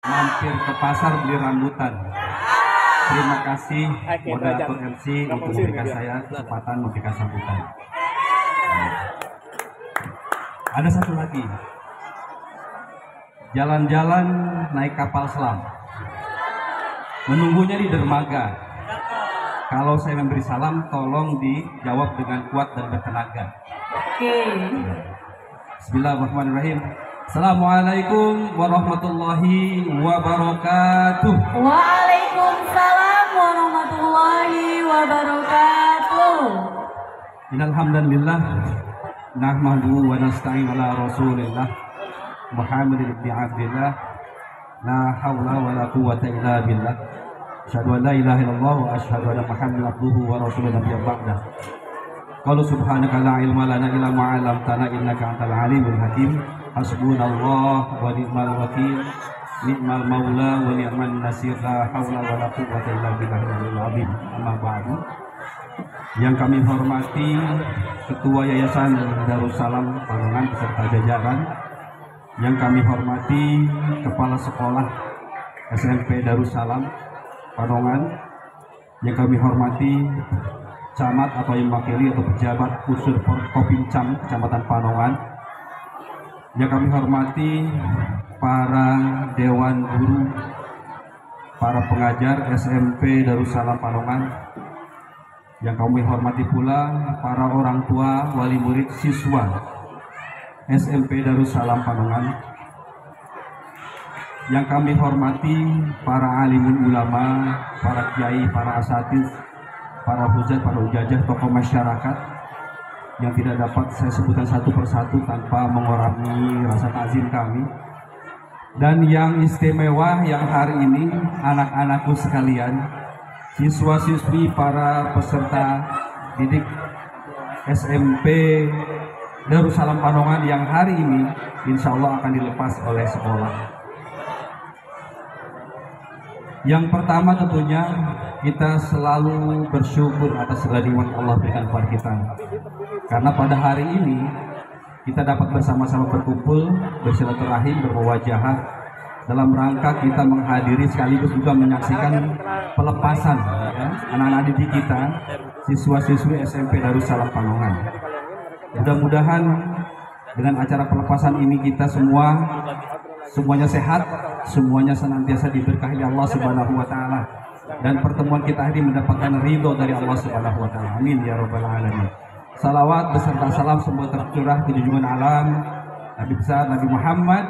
mampir ke pasar beli rambutan. Terima kasih moderator MC untuk memberikan saya kesempatan memberikan sambutan. Ada satu lagi, jalan-jalan naik kapal selam, menunggunya di dermaga. Kalau saya memberi salam, tolong dijawab dengan kuat dan bertenaga. Oke. Bismillahirrahmanirrahim. Assalamualaikum warahmatullahi wabarakatuh. Waalaikumsalam warahmatullahi wabarakatuh. Innal hamdalillah nahmaduhu wa nasta'inu ala rasulillah Muhammadin ibn Abdillah la haula wa la quwwata illa billah. Asyhadu an la ilaha illallah wa asyhadu anna Muhammadan abduhu wa rasuluhu nabiyyan ba'dah. Qalu subhanaka la ilma lana illa ma 'allamtana innaka antal alimul hakim. Hasbunallah wa ni'mal wakil, ni'mal maula wa ni'man nasir, la haula wa la quwwata illa billahil azim. Amma ba'du. Yang kami hormati Ketua Yayasan Darussalam Panongan beserta jajaran, yang kami hormati Kepala Sekolah SMP Darussalam Panongan, yang kami hormati camat atau yang mewakili atau pejabat unsur Forkopimcam Kecamatan Panongan, yang kami hormati para dewan guru, para pengajar SMP Darussalam Panongan, yang kami hormati pula para orang tua, wali murid, siswa SMP Darussalam Panongan, yang kami hormati para alimun ulama, para kiai, para asatidz, para hujat, para ujajah, tokoh masyarakat yang tidak dapat saya sebutkan satu persatu tanpa mengurangi rasa takzim kami. Dan yang istimewa yang hari ini, anak-anakku sekalian, siswa-siswi, para peserta didik SMP Darussalam Panongan yang hari ini insya Allah akan dilepas oleh sekolah. Yang pertama tentunya kita selalu bersyukur atas segala nikmat Allah berikan kepada kita. Karena pada hari ini kita dapat bersama-sama berkumpul, bersilaturahim, bermuwajahah dalam rangka kita menghadiri sekaligus juga menyaksikan pelepasan anak-anak didik kita, siswa-siswi SMP Darussalam Panongan. Mudah-mudahan dengan acara pelepasan ini kita semuanya sehat, semuanya senantiasa diberkahi Allah Subhanahu wa taala, dan pertemuan kita ini mendapatkan ridho dari Allah Subhanahu wa taala. Amin ya rabbal alamin. Salawat beserta salam semua tercurah di junjungan alam Nabi besar Nabi Muhammad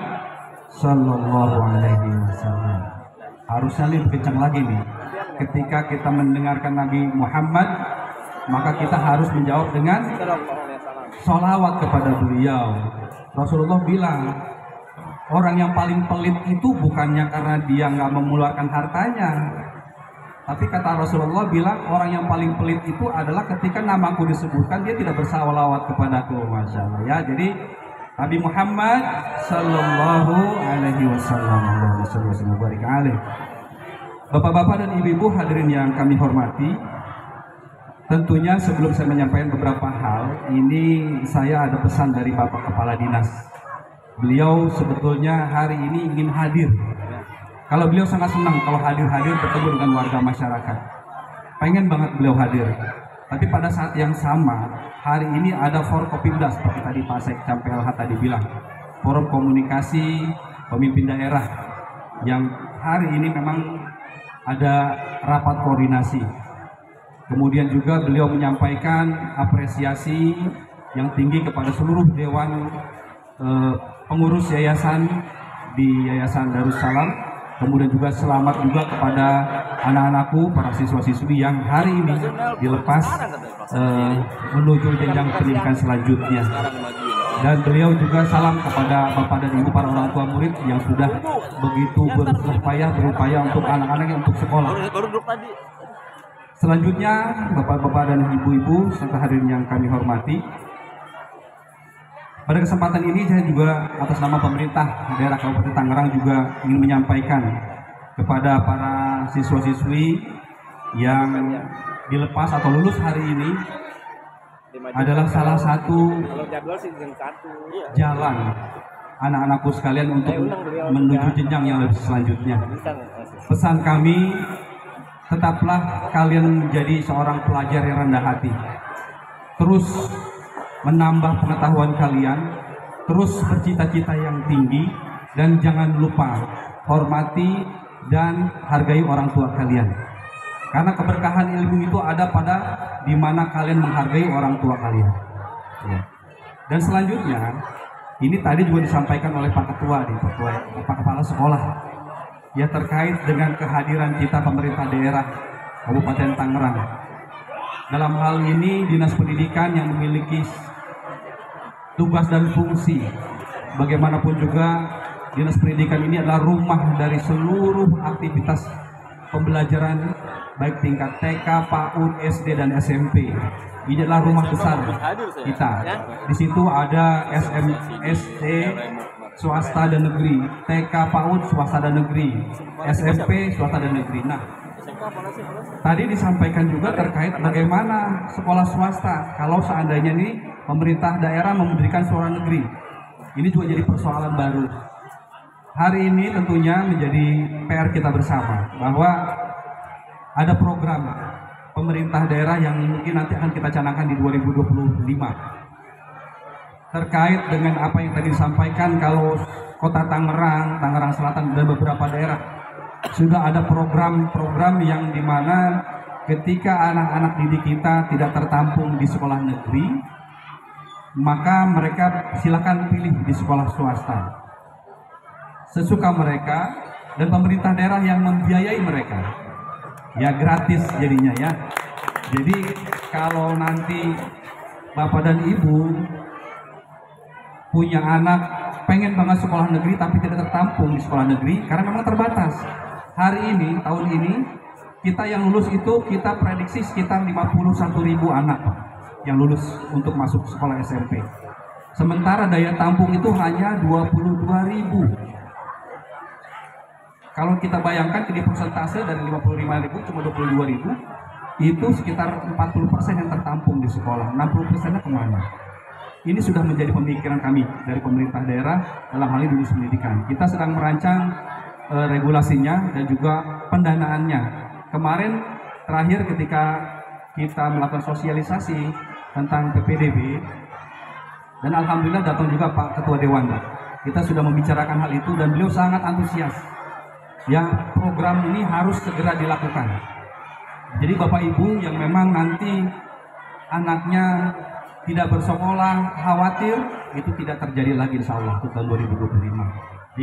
sallallahu alaihi wasallam. Harusnya lebih kencang lagi nih. Ketika kita mendengarkan Nabi Muhammad, maka kita harus menjawab dengan sholawat kepada beliau. Rasulullah bilang, orang yang paling pelit itu bukannya karena dia nggak mengeluarkan hartanya, tapi kata Rasulullah bilang orang yang paling pelit itu adalah ketika namaku disebutkan dia tidak bersalawat kepadaku. Masya Allah ya. Jadi Nabi Muhammad sallallahu alaihi wasallam. Bapak-bapak dan ibu-ibu hadirin yang kami hormati, tentunya sebelum saya menyampaikan beberapa hal, ini saya ada pesan dari Bapak Kepala Dinas. Beliau sebetulnya hari ini ingin hadir. Kalau beliau sangat senang kalau hadir bertemu dengan warga masyarakat. Pengen banget beliau hadir. Tapi pada saat yang sama, hari ini ada Forkopimda seperti tadi Pak Sekcam PLH tadi bilang. Forum Komunikasi Pemimpin Daerah yang hari ini memang ada rapat koordinasi. Kemudian juga beliau menyampaikan apresiasi yang tinggi kepada seluruh dewan pengurus yayasan di Yayasan Darussalam. Kemudian juga selamat juga kepada anak-anakku, para siswa-siswi yang hari ini dilepas menuju jenjang pendidikan selanjutnya. Dan beliau juga salam kepada bapak dan ibu para orang tua murid yang sudah begitu berupaya untuk anak-anaknya untuk sekolah. Selanjutnya, bapak-bapak dan ibu-ibu serta hadirin yang kami hormati, pada kesempatan ini saya juga atas nama pemerintah daerah Kabupaten Tangerang juga ingin menyampaikan kepada para siswa-siswi yang dilepas atau lulus hari ini adalah salah satu jalan anak-anakku sekalian untuk menuju jenjang yang lebih selanjutnya. Pesan kami, tetaplah kalian menjadi seorang pelajar yang rendah hati. Terus menambah pengetahuan kalian, terus bercita-cita yang tinggi, dan jangan lupa hormati dan hargai orang tua kalian. Karena keberkahan ilmu itu ada pada di mana kalian menghargai orang tua kalian. Ya. Dan selanjutnya, ini tadi juga disampaikan oleh Pak Ketua nih, Pak Kepala Sekolah, ya terkait dengan kehadiran kita pemerintah daerah Kabupaten Tangerang. Dalam hal ini Dinas Pendidikan yang memiliki tugas dan fungsi, bagaimanapun juga Dinas Pendidikan ini adalah rumah dari seluruh aktivitas pembelajaran baik tingkat TK, PAUD, SD dan SMP. Ini adalah rumah besar kita. Di situ ada SD swasta dan negeri, TK, PAUD swasta dan negeri, SMP swasta dan negeri. Nah, tadi disampaikan juga terkait bagaimana sekolah swasta kalau seandainya nih pemerintah daerah memberikan sekolah negeri. Ini juga jadi persoalan baru. Hari ini tentunya menjadi PR kita bersama bahwa ada program pemerintah daerah yang mungkin nanti akan kita canangkan di 2025 terkait dengan apa yang tadi disampaikan. Kalau kota Tangerang, Tangerang Selatan dan beberapa daerah sudah ada program-program yang dimana ketika anak-anak didik kita tidak tertampung di sekolah negeri, maka mereka silakan pilih di sekolah swasta sesuka mereka, dan pemerintah daerah yang membiayai mereka, ya gratis jadinya ya. Jadi kalau nanti bapak dan ibu punya anak pengen banget sekolah negeri tapi tidak tertampung di sekolah negeri karena memang terbatas. Hari ini, tahun ini, kita yang lulus itu kita prediksi sekitar 51.000 anak yang lulus untuk masuk sekolah SMP. Sementara daya tampung itu hanya 22.000. Kalau kita bayangkan di persentase dari 55.000 cuma 22.000, itu sekitar 40% yang tertampung di sekolah. 60%-nya kemana? Ini sudah menjadi pemikiran kami dari pemerintah daerah dalam hal ini Dinas Pendidikan. Kita sedang merancang regulasinya dan juga pendanaannya. Kemarin terakhir ketika kita melakukan sosialisasi tentang PPDB, dan alhamdulillah datang juga Pak Ketua Dewan. Kita sudah membicarakan hal itu dan beliau sangat antusias. Ya, program ini harus segera dilakukan. Jadi Bapak Ibu yang memang nanti anaknya tidak bersekolah, khawatir itu tidak terjadi lagi insya Allah tahun 2025.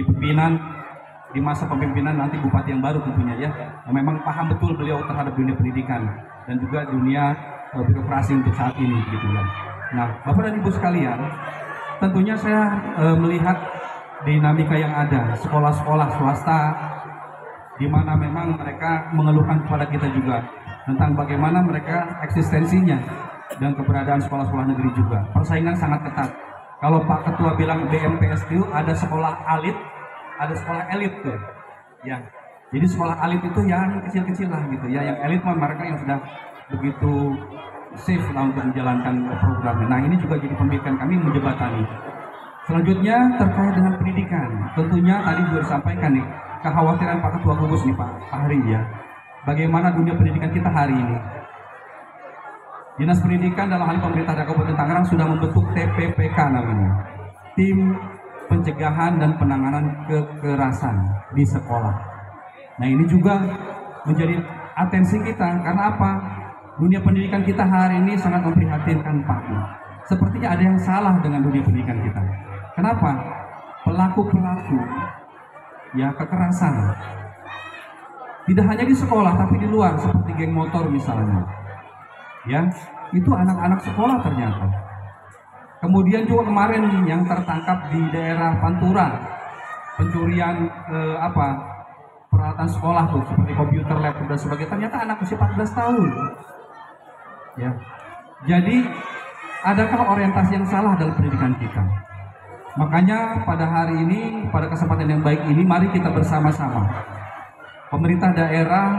Di masa pemimpinan nanti Bupati yang baru tentunya ya, yang memang paham betul beliau terhadap dunia pendidikan dan juga dunia birokrasi untuk saat ini gitu ya. Nah, Bapak dan Ibu sekalian, tentunya saya melihat dinamika yang ada, sekolah-sekolah swasta di mana memang mereka mengeluhkan kepada kita juga tentang bagaimana mereka eksistensinya dan keberadaan sekolah-sekolah negeri juga. Persaingan sangat ketat. Kalau Pak Ketua bilang BMPS itu ada sekolah elit, ada sekolah elit tuh. Ya. Jadi sekolah elit itu yang kecil-kecil lah gitu ya. Yang elit mah mereka yang sudah begitu safe lah untuk menjalankan programnya. Nah, ini juga jadi pemikiran kami menjembatani. Selanjutnya terkait dengan pendidikan. Tentunya tadi juga disampaikan nih kekhawatiran Pak Ketua Gugus nih Pak Hari ya. Bagaimana dunia pendidikan kita hari ini? Dinas Pendidikan dalam hal pemerintah daerah Kabupaten Tangerang sudah membentuk TPPK namanya, Tim Pencegahan dan Penanganan Kekerasan di Sekolah. Nah, ini juga menjadi atensi kita karena apa? Dunia pendidikan kita hari ini sangat memprihatinkan Pak. Sepertinya ada yang salah dengan dunia pendidikan kita. Kenapa? Pelaku-pelaku ya kekerasan tidak hanya di sekolah tapi di luar, seperti geng motor misalnya ya, itu anak-anak sekolah ternyata. Kemudian juga kemarin yang tertangkap di daerah Pantura, pencurian peralatan sekolah tuh seperti komputer, laptop dan sebagainya, ternyata anak usia 14 tahun ya. Jadi adakah orientasi yang salah dalam pendidikan kita? Makanya pada hari ini, pada kesempatan yang baik ini, mari kita bersama-sama, pemerintah daerah,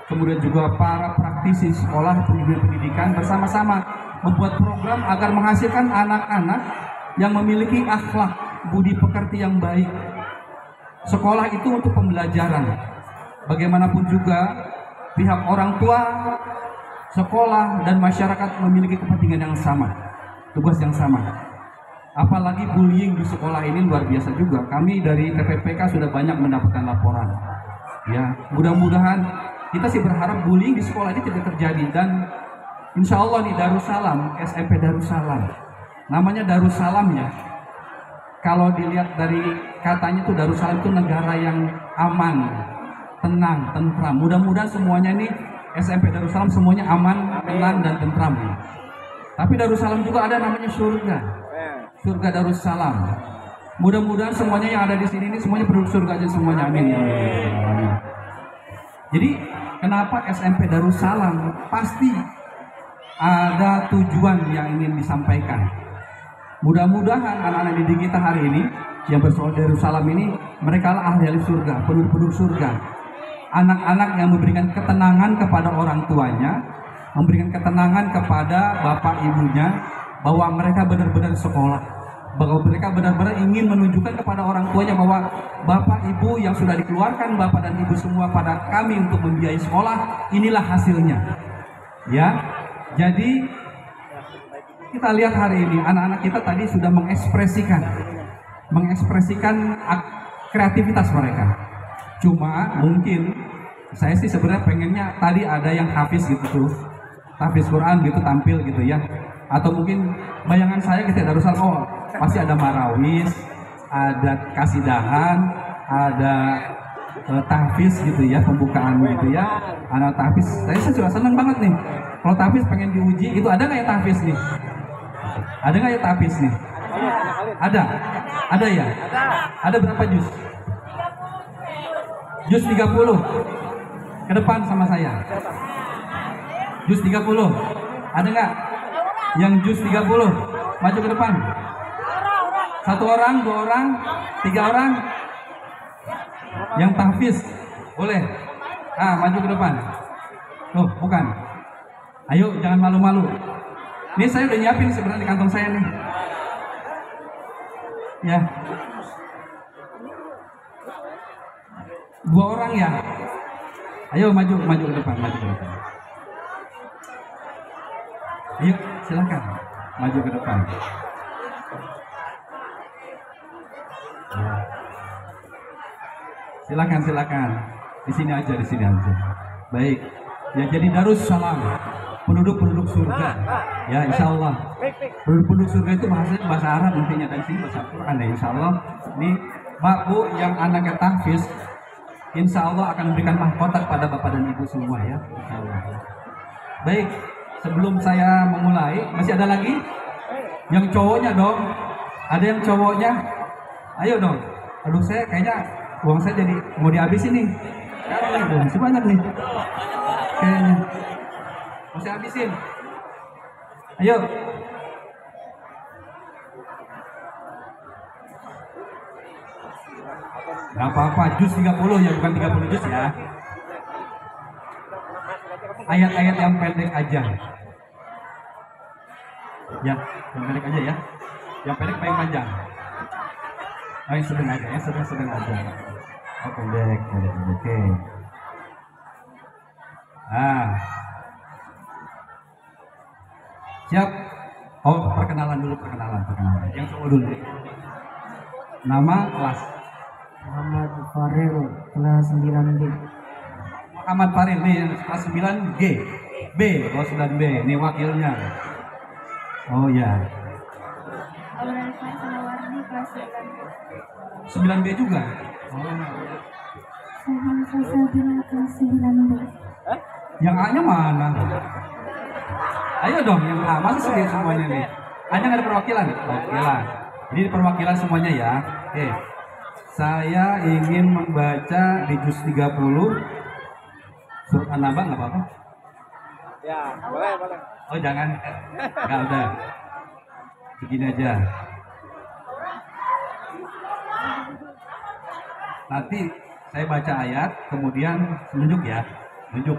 kemudian juga para praktisi sekolah pendidikan bersama-sama membuat program agar menghasilkan anak-anak yang memiliki akhlak budi pekerti yang baik. Sekolah itu untuk pembelajaran. Bagaimanapun juga pihak orang tua, sekolah, dan masyarakat memiliki kepentingan yang sama, tugas yang sama. Apalagi bullying di sekolah ini luar biasa juga. Kami dari TPPK sudah banyak mendapatkan laporan. Ya, mudah-mudahan kita sih berharap bullying di sekolah ini tidak terjadi. Dan insya Allah nih Darussalam, SMP Darussalam, namanya Darussalam ya. Kalau dilihat dari katanya tuh Darussalam itu negara yang aman, tenang, tentram. Mudah-mudahan semuanya ini SMP Darussalam semuanya aman, tenang, dan tentram. Tapi Darussalam juga ada namanya surga, surga Darussalam. Mudah-mudahan semuanya yang ada di sini ini semuanya penduduk surga aja semuanya, amin. Amin. Jadi kenapa SMP Darussalam? Pasti ada tujuan yang ingin disampaikan. Mudah-mudahan anak-anak didik kita hari ini yang bersekolah di Darussalam ini, mereka lah ahli surga, penduduk surga. Anak-anak yang memberikan ketenangan kepada orang tuanya, memberikan ketenangan kepada bapak ibunya, bahwa mereka benar-benar sekolah, bahwa mereka benar-benar ingin menunjukkan kepada orang tuanya bahwa bapak ibu yang sudah dikeluarkan bapak dan ibu semua pada kami untuk membiayai sekolah, inilah hasilnya. Ya, jadi kita lihat hari ini anak-anak kita tadi sudah mengekspresikan kreativitas mereka. Cuma mungkin saya sih sebenarnya pengennya tadi ada yang hafiz gitu tuh, hafiz Quran gitu tampil gitu ya. Atau mungkin bayangan saya ketika Darussalam, oh pasti ada marawis, ada kasidahan, ada tahfiz gitu ya, pembukaan gitu ya, anak tahfiz. Saya sudah senang banget nih. Kalau tahfiz pengen diuji itu, ada nggak ya tahfiz nih? Ada nggak ya tahfiz nih? Ada ya? Ada berapa juz? Juz 30. Ke depan sama saya. Juz 30. Ada nggak? Yang juz 30 maju ke depan. 1 orang, 2 orang, 3 orang. Yang tahfiz boleh. Maju ke depan. Oh, bukan. Ayo, jangan malu-malu. Ini saya udah nyiapin sebenarnya di kantong saya nih. Ya. 2 orang ya. Ayo maju ke depan, Ayo, silakan. Maju ke depan. Silakan. Di sini aja. Baik. Ya, jadi Darussalam, penduduk surga. Ya, insya Allah. Penduduk surga itu bahasa Arab intinya, dan sini bahasa Quran ya, insya Allah. Ini Pak Bu yang anaknya tahfiz, insya Allah akan memberikan mahkota kepada bapak dan ibu semua ya, insya Allah. Baik, sebelum saya memulai, masih ada lagi? Yang cowoknya dong. Ada yang cowoknya? Ayo dong. Aduh, saya kayaknya uang saya jadi mau dihabisin nih. Masih banyak nih. Kayaknya masih habisin. Ayo. Gak apa-apa, juz 30 ya, bukan 30 juz ya. Ayat-ayat yang pendek aja. Ya, yang pendek aja ya. Yang pendek paling panjang. Oh, yang sedang aja ya, sedang aja. Oh, pendek. Oke. Siap. Oh, perkenalan dulu. Yang cowok dulu. Nama, kelas. Muhammad Faril, kelas 9B. Muhammad Faril nih, kelas 9G. B, oh 9B, ini wakilnya. Oh ya. Aurelfa Salawarni, kelas 9B. 9B juga. Suhan Sasabila, kelas 9B. Yang A-nya mana? Ayo dong, yang A. Masa sedih semuanya nih? A-nya nggak ada perwakilan? Perwakilan. Ini perwakilan semuanya ya. Oke. Saya ingin membaca di juz 30 surat An-Naba, nggak apa-apa? Ya, boleh. Oh jangan, nggak udah. Begini aja. Nanti saya baca ayat, kemudian menunjuk ya. Menunjuk.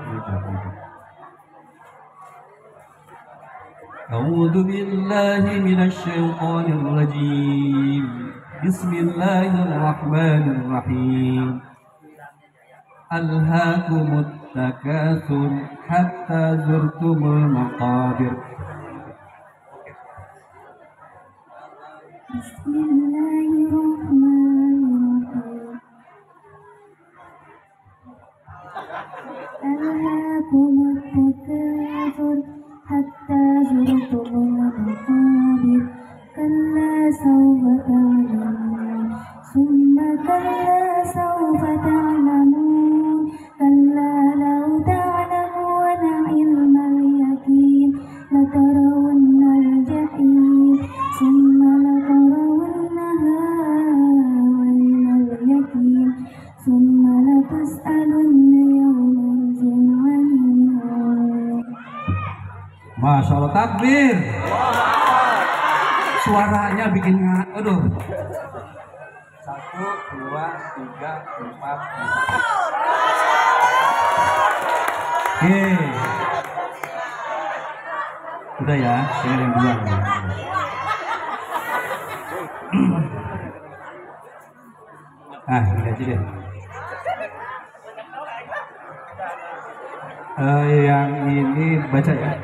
A'udzu billahi minasy syaithanir rajim. Bismillahirrahmanirrahim. Alhaakumut takatsur hatta zurtumul maqabir. Bismillahirrahmanirrahim. Alhaakumut takatsur hatta zurtumul maqabir. Kalla sawfa ta'lamun, summa kalla sawfa ta'lamun, kalla law ta'lamuna ilmal yaqin latarawunna al-jahim, summa latarawunnaha 'ainal yaqin, summa latus'alunna yawma'idhin 'anil na'im. Masya Allah, takbir. Suaranya bikin aduh. 1, 2, 3, 4, 5. Oke. Udah ya, saya yang duluan. Ini aja deh. Yang ini baca ya.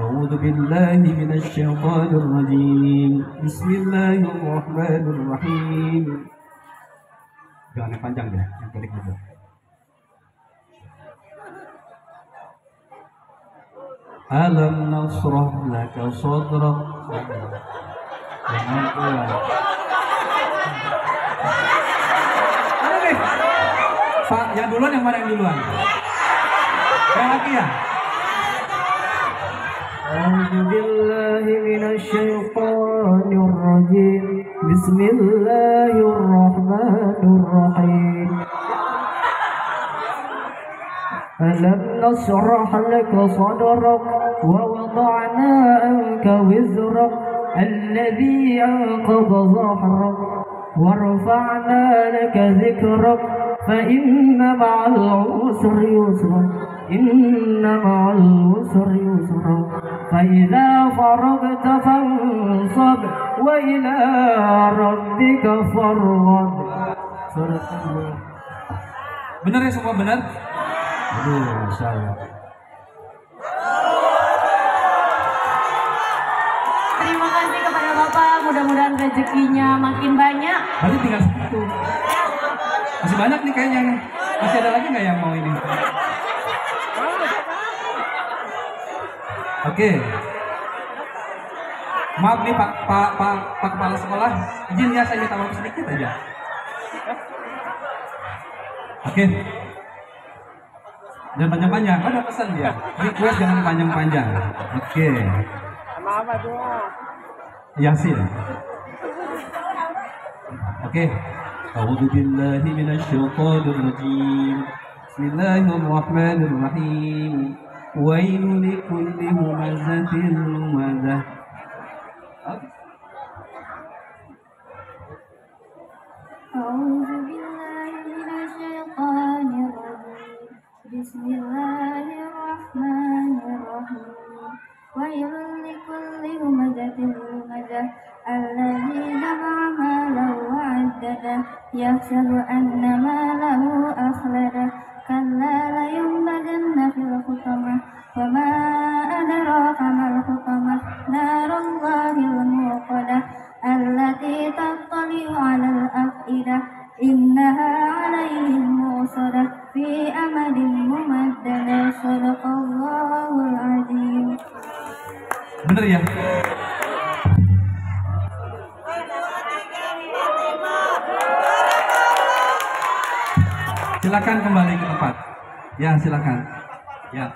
A'udzu billahi minasyaitonir rajim. Bismillahirrahmanirrahim. Jangan yang panjang deh, yang pendek aja. Alam nasrah laka sadrak. Jangan pulang. Ada nih. Pak, yang duluan yang mana yang duluan? Yang laki ya? أعوذ بالله من الشيطان الرجيم بسم الله الرحمن الرحيم ألم نشرح لك صدرك ووضعنا عنك وزرك الذي أنقض ظهرك ورفعنا لك ذكرك فإن مع العسر يسرا إن مع العسر يسرا فإذا فرغت فانصب وإلى ربك فارغب. Benar ya, semua benar? Aduh, Masya Allah. Terima kasih kepada Bapak, mudah-mudahan rezekinya makin banyak. Berarti tinggal 1. Masih banyak nih kayaknya nih. Masih ada lagi nggak yang mau ini? Oke. Maaf nih Pak Kepala Sekolah, izin ya saya minta waktu sedikit aja. Oke. Jangan panjang-panjang, ada pesan dia. Request jangan panjang-panjang. Oke. Apa doa? Yasin. Oke. A'udzu billahi minasyaitonir rajim. Bismillahirrahmanirrahim. Wailul likulli humazatin lumazah. A'udzu billahi minasyaitonir rajim. Bismillahirrahmanirrahim. Wailul likulli humazatin lumazah alladzi jama'a malan wa 'addadah yahsabu anna malahu akhladah kalla layunbadanna fil hutamah wa ma adraka mal hutamah narullahil muqadah allati tattali'u 'alal afidah innaha 'alaihim mu'sadah fi amadin mumaddadah. Shadaqallahul azim. Bener ya? Silakan kembali ke tempat. Ya, silakan. Ya.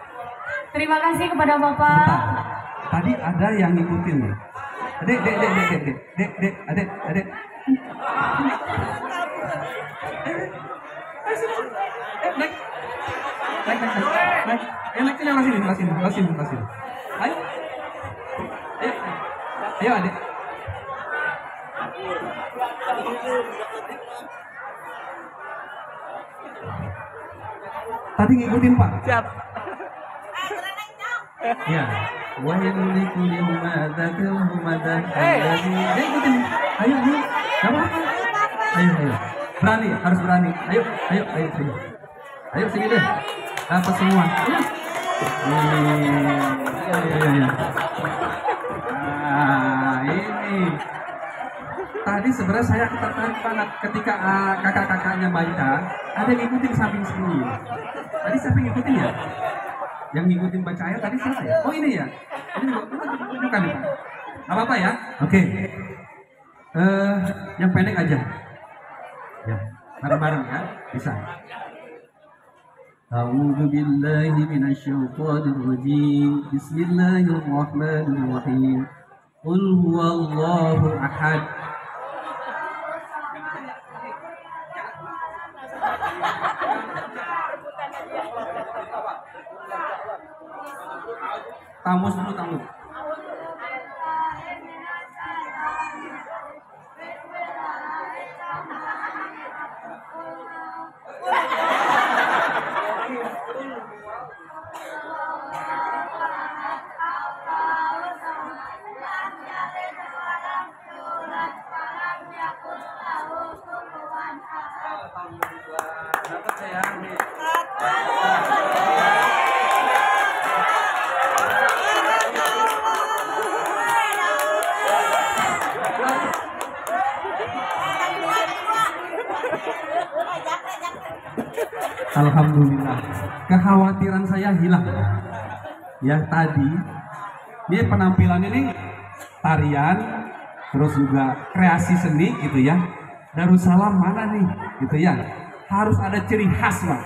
Terima kasih kepada Bapak. Bentar. Tadi ada yang ngikutin nih. Adek, adek. Naik. Naik sini. Ayo. Ayo, adek. Tadi ngikutin Pak. Siap. Ya. Wailul likulli humazatin lumadah alladzi. Ikutin. Ayo. Siapa? Ayo, ayo. Berani, harus berani. Ayo, ayo, ayo sini. Ayo sini deh. Dapat semua. Ayo. Iya. Nah, ini. Tadi sebenarnya saya tertarik banget ketika kakak-kakaknya baca, ada yang ngikutin samping sini. Tadi siapa yang ngikutin ya? Yang ngikutin baca ayat tadi siapa ya? Oh ini ya. Ini tunjukkan nih Pak. Gak apa-apa ya? Oke. Yang pendek aja. Ya, bareng-bareng ya. Bisa. A'udzu billahi minasyaitonir rajim. Bismillahirrahmanirrahim. Qul huwallahu ahad. Tamus dulu, tamus. Dapat saya nih. Alhamdulillah, kekhawatiran saya hilang. Ya tadi, ini penampilan ini tarian, terus juga kreasi seni gitu ya. Darussalam mana nih, gitu ya. Harus ada ciri khas Pak.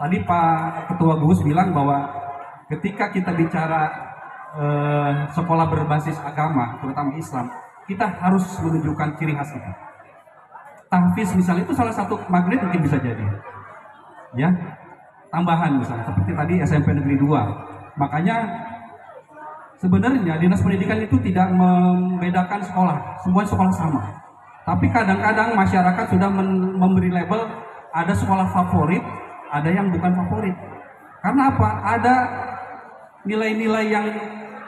Tadi Pak Ketua Gus bilang bahwa ketika kita bicara sekolah berbasis agama, terutama Islam, kita harus menunjukkan ciri khas kita. Tahfiz misalnya itu salah satu magnet mungkin bisa jadi. Ya, tambahan misalnya seperti tadi SMP Negeri 2. Makanya sebenarnya Dinas Pendidikan itu tidak membedakan sekolah, semua sekolah sama. Tapi kadang-kadang masyarakat sudah memberi label ada sekolah favorit, ada yang bukan favorit. Karena apa? Ada nilai-nilai yang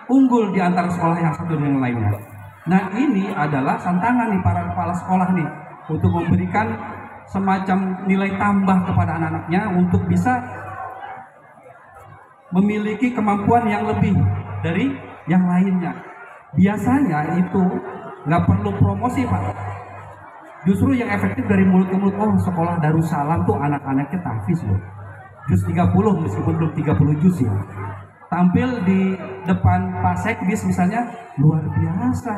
unggul di antara sekolah yang satu dengan yang lainnya. Nah ini adalah tantangan nih para kepala sekolah nih untuk memberikan semacam nilai tambah kepada anak-anaknya untuk bisa memiliki kemampuan yang lebih dari yang lainnya. Biasanya itu nggak perlu promosi Pak. Justru yang efektif dari mulut ke mulut, oh sekolah Darussalam tuh anak-anaknya tahfiz loh. Juz 30 meskipun belum 30 juz ya. Tampil di depan Pak Sekdis misalnya luar biasa.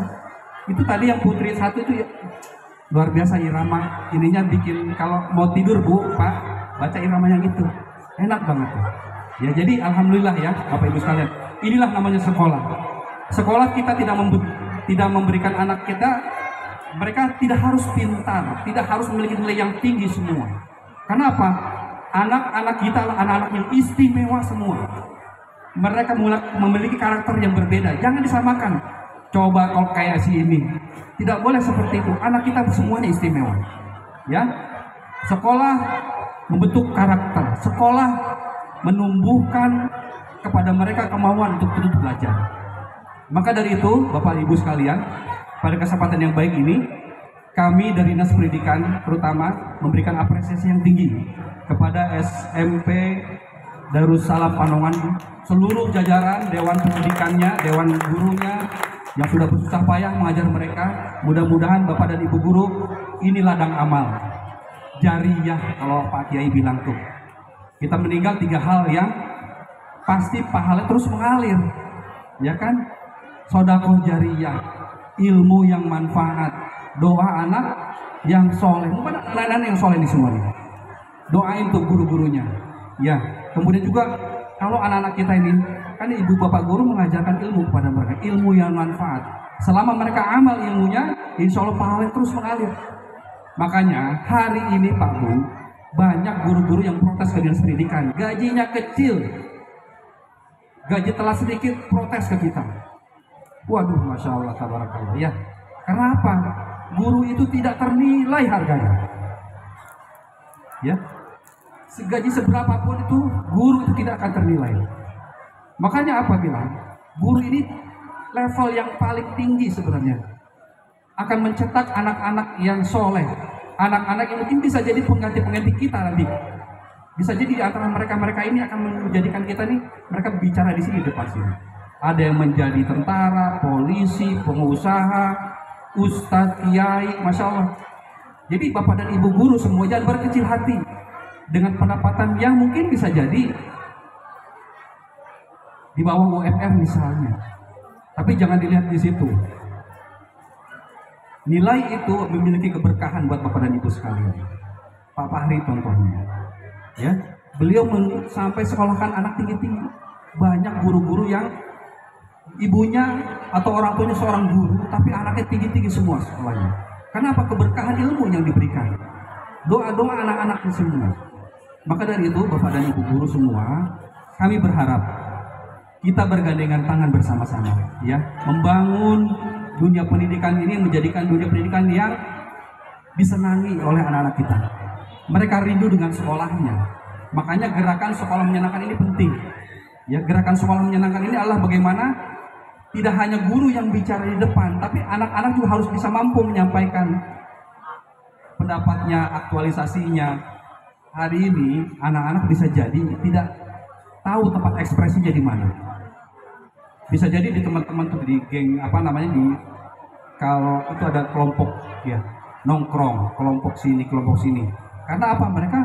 Itu tadi yang putri satu itu ya, luar biasa irama ininya bikin kalau mau tidur Bu, Pak, baca irama yang itu. Enak banget tuh. Ya jadi alhamdulillah ya Bapak Ibu sekalian. Inilah namanya sekolah. Sekolah kita tidak memberikan anak kita, mereka tidak harus pintar, tidak harus memiliki nilai yang tinggi semua. Karena apa? Anak-anak kita adalah anak-anak yang istimewa semua. Mereka memiliki karakter yang berbeda. Jangan disamakan. Coba kalau kayak si ini. Tidak boleh seperti itu. Anak kita semuanya istimewa. Ya. Sekolah membentuk karakter. Sekolah menumbuhkan kepada mereka kemauan untuk terus belajar. Maka dari itu, Bapak Ibu sekalian, pada kesempatan yang baik ini, kami dari Dinas Pendidikan terutama memberikan apresiasi yang tinggi kepada SMP Darussalam Panongan, seluruh jajaran Dewan Pendidikannya, Dewan Gurunya yang sudah bersusah payah mengajar mereka. Mudah-mudahan Bapak dan Ibu Guru ini ladang amal jariyah kalau Pak Kiai bilang tuh. Kita meninggal 3 hal yang pasti pahala terus mengalir, ya kan? Sodakoh jariyah, ilmu yang manfaat, doa anak yang soleh. Bukan anak-anak yang soleh di semuanya. Doain tuh guru-gurunya. Ya, kemudian juga kalau anak-anak kita ini, kan ibu bapak guru mengajarkan ilmu kepada mereka, ilmu yang manfaat. Selama mereka amal ilmunya, insya Allah pahala terus mengalir. Makanya hari ini Pak Bu, banyak guru-guru yang protes ke Dinas Pendidikan, gajinya kecil, gaji telah sedikit, protes ke kita. Waduh, masya Allah, tabarakallah ya. Karena apa? Guru itu tidak ternilai harganya. Ya, segaji seberapapun itu, guru itu tidak akan ternilai. Makanya apa bilang? Guru ini level yang paling tinggi sebenarnya. akan mencetak anak-anak yang soleh, anak-anak yang mungkin bisa jadi pengganti kita nanti. Bisa jadi di antara mereka ini akan menjadikan kita nih, mereka bicara di sini depan sini. Ada yang menjadi tentara, polisi, pengusaha, ustadz, kiai, masya Allah. Jadi bapak dan ibu guru semua jangan berkecil hati dengan pendapatan yang mungkin bisa jadi di bawah UMR misalnya. Tapi jangan dilihat di situ. Nilai itu memiliki keberkahan buat bapak dan ibu sekalian. Pak Fahri contohnya, ya, beliau sampai sekolahkan anak tinggi-tinggi. Banyak guru-guru yang ibunya atau orang tuanya seorang guru, tapi anaknya tinggi-tinggi semua sekolahnya. Kenapa? Keberkahan ilmu yang diberikan. Doa-doa anak-anaknya semua. Maka dari itu, bapak dan ibu guru semua, kami berharap kita bergandengan tangan bersama-sama, ya, membangun dunia pendidikan ini, menjadikan dunia pendidikan yang disenangi oleh anak-anak kita. Mereka rindu dengan sekolahnya. Makanya gerakan sekolah menyenangkan ini penting. Ya, gerakan sekolah menyenangkan ini adalah bagaimana tidak hanya guru yang bicara di depan, tapi anak-anak juga harus bisa mampu menyampaikan pendapatnya, aktualisasinya. Hari ini anak-anak bisa jadi tidak tahu tempat ekspresinya di mana. Bisa jadi di teman-teman tuh di geng di kalau itu ada kelompok ya nongkrong, kelompok sini. Karena apa? Mereka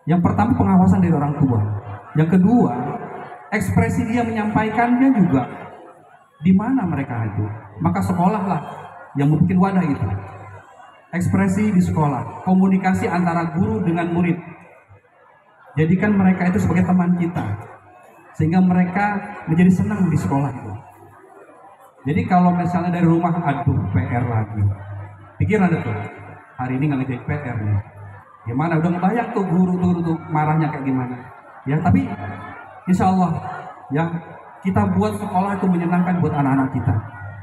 yang pertama pengawasan dari orang tua. Yang kedua, ekspresi dia menyampaikannya juga di mana mereka itu. Maka sekolahlah yang membuat wadah itu. Ekspresi di sekolah, komunikasi antara guru dengan murid. Jadikan mereka itu sebagai teman kita, sehingga mereka menjadi senang di sekolah itu. Jadi kalau misalnya dari rumah, aduh PR lagi, pikiran itu hari ini nggak ngerjain PR nih. Gimana? Udah ngebayang tuh guru tuh marahnya kayak gimana. Ya tapi insya Allah ya kita buat sekolah itu menyenangkan buat anak-anak kita.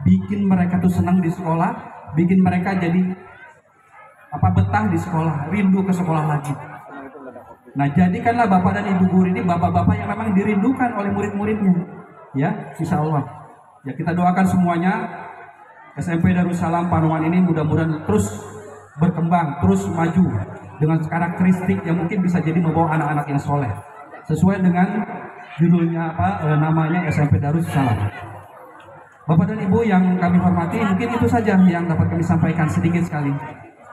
Bikin mereka tuh senang di sekolah, bikin mereka jadi betah di sekolah, rindu ke sekolah lagi. Nah, jadikanlah bapak dan ibu guru ini bapak-bapak yang memang dirindukan oleh murid-muridnya. Ya, insya Allah. Ya, kita doakan semuanya SMP Darussalam Panuan ini mudah-mudahan terus berkembang, terus maju dengan karakteristik yang mungkin bisa jadi membawa anak-anak yang soleh. Sesuai dengan judulnya namanya SMP Darussalam. Bapak dan Ibu yang kami hormati, mungkin itu saja yang dapat kami sampaikan sedikit sekali.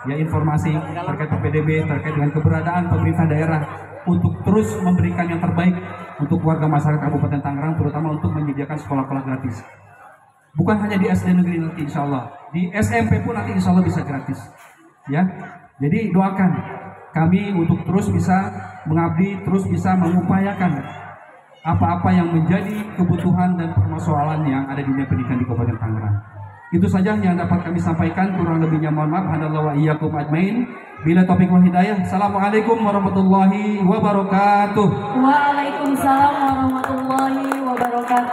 Ya, informasi terkait PPDB, terkait dengan keberadaan pemerintah daerah untuk terus memberikan yang terbaik untuk warga masyarakat Kabupaten Tangerang, terutama untuk menyediakan sekolah-sekolah gratis. Bukan hanya di SD negeri nanti insya Allah, di SMP pun nanti insya Allah bisa gratis. Ya, jadi doakan kami untuk terus bisa mengabdi, terus bisa mengupayakan apa-apa yang menjadi kebutuhan dan permasalahan yang ada di dunia pendidikan di Kabupaten Tangerang. Itu saja yang dapat kami sampaikan, kurang lebihnya mohon maaf. Hadallahu wa iyyakum ajmain. Bila taufiq wal hidayah. Assalamualaikum warahmatullahi wabarakatuh. Waalaikumsalam warahmatullahi wabarakatuh.